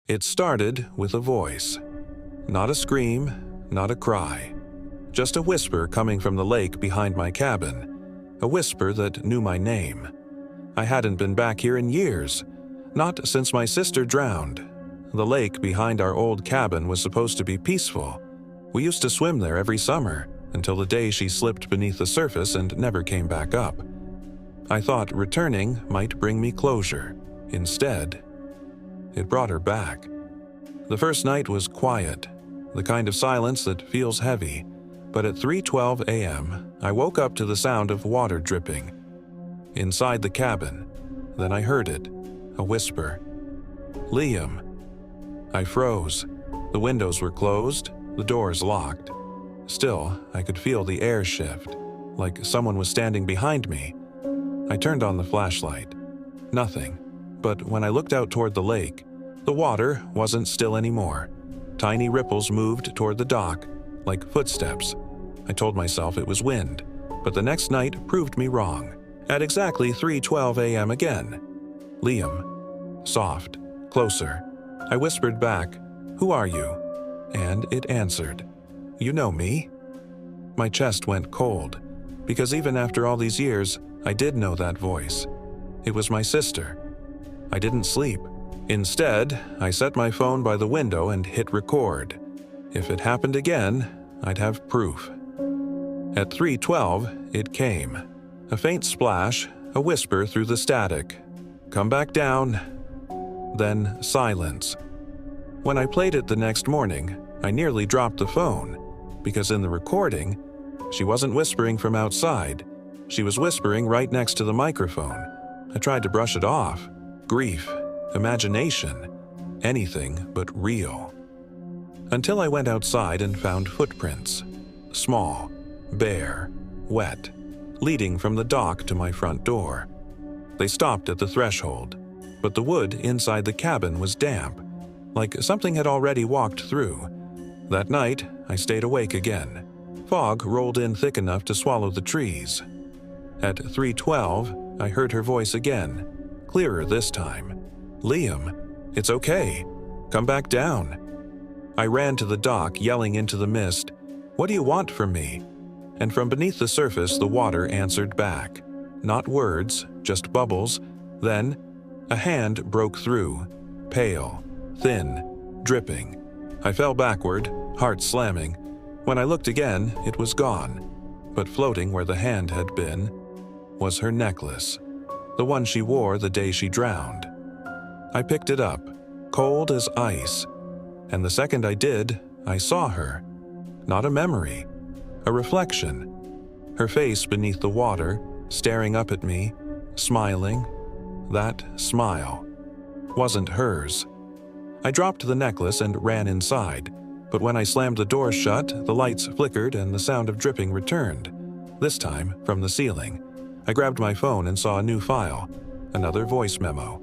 It started with a voice. Not a scream, not a cry. Just a whisper coming from the lake behind my cabin. A whisper that knew my name. I hadn't been back here in years. Not since my sister drowned. The lake behind our old cabin was supposed to be peaceful. We used to swim there every summer, until the day she slipped beneath the surface and never came back up. I thought returning might bring me closure. Instead, it brought her back. The first night was quiet, the kind of silence that feels heavy, but at 3:12 a.m., I woke up to the sound of water dripping. Inside the cabin, then I heard it, a whisper. "Liam." I froze. The windows were closed, the doors locked. Still, I could feel the air shift, like someone was standing behind me. I turned on the flashlight. Nothing. But when I looked out toward the lake, the water wasn't still anymore. Tiny ripples moved toward the dock, like footsteps. I told myself it was wind, but the next night proved me wrong. At exactly 3:12 a.m. again. "Liam." Soft. Closer. I whispered back, "Who are you?" And it answered, "You know me?" My chest went cold, because even after all these years, I did know that voice. It was my sister. I didn't sleep. Instead, I set my phone by the window and hit record. If it happened again, I'd have proof. At 3:12, it came. A faint splash, a whisper through the static. "Come back down." Then silence. When I played it the next morning, I nearly dropped the phone, because in the recording, she wasn't whispering from outside. She was whispering right next to the microphone. I tried to brush it off. Grief, imagination, anything but real. Until I went outside and found footprints. Small, bare, wet, leading from the dock to my front door. They stopped at the threshold, but the wood inside the cabin was damp, like something had already walked through. That night, I stayed awake again. Fog rolled in thick enough to swallow the trees. At 3:12, I heard her voice again, clearer this time. "Liam, it's okay. Come back down." I ran to the dock, yelling into the mist, "What do you want from me?" And from beneath the surface, the water answered back. Not words, just bubbles. Then, a hand broke through, pale, thin, dripping. I fell backward, heart slamming. When I looked again, it was gone. But floating where the hand had been was her necklace, the one she wore the day she drowned. I picked it up, cold as ice, and the second I did, I saw her. Not a memory, a reflection. Her face beneath the water, staring up at me, smiling. That smile wasn't hers. I dropped the necklace and ran inside, but when I slammed the door shut, the lights flickered and the sound of dripping returned, this time from the ceiling. I grabbed my phone and saw a new file, another voice memo.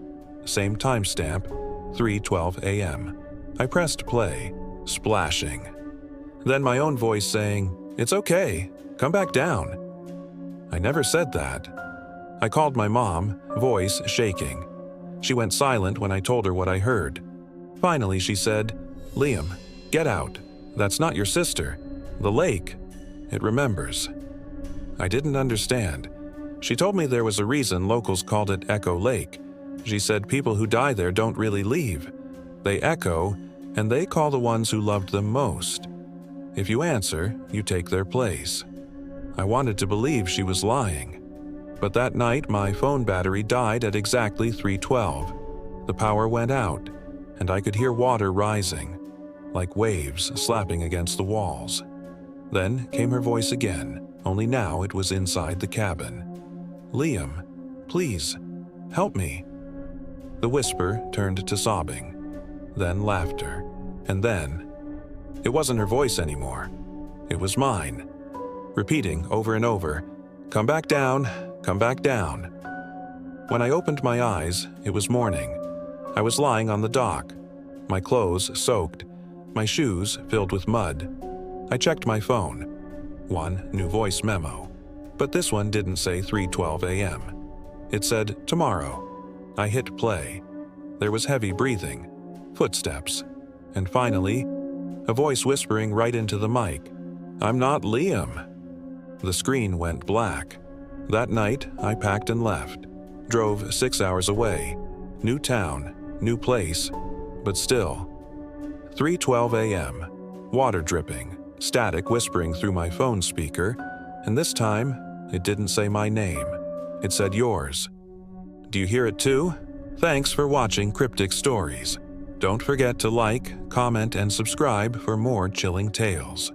Same timestamp, 3:12 a.m. I pressed play, splashing. Then my own voice saying, "It's okay, come back down." I never said that. I called my mom, voice shaking. She went silent when I told her what I heard. Finally, she said, "Liam, get out. That's not your sister. The lake. It remembers." I didn't understand. She told me there was a reason locals called it Echo Lake. She said people who die there don't really leave. They echo, and they call the ones who loved them most. If you answer, you take their place. I wanted to believe she was lying. But that night, my phone battery died at exactly 3:12. The power went out, and I could hear water rising, like waves slapping against the walls. Then came her voice again, only now it was inside the cabin. "Liam, please, help me." The whisper turned to sobbing, then laughter, and then... It wasn't her voice anymore. It was mine, repeating over and over, "Come back down, come back down." When I opened my eyes, it was morning. I was lying on the dock, my clothes soaked, my shoes filled with mud. I checked my phone. One new voice memo. But this one didn't say 3:12 a.m. It said, "Tomorrow." I hit play. There was heavy breathing. footsteps, and finally, a voice whispering right into the mic, "I'm not Liam." The screen went black. That night, I packed and left. Drove 6 hours away. New town, new place, but still. 3:12 a.m. Water dripping, static whispering through my phone speaker, and this time, it didn't say my name. It said yours. Do you hear it too? Thanks for watching Kryptic Stories. Don't forget to like, comment, and subscribe for more chilling tales.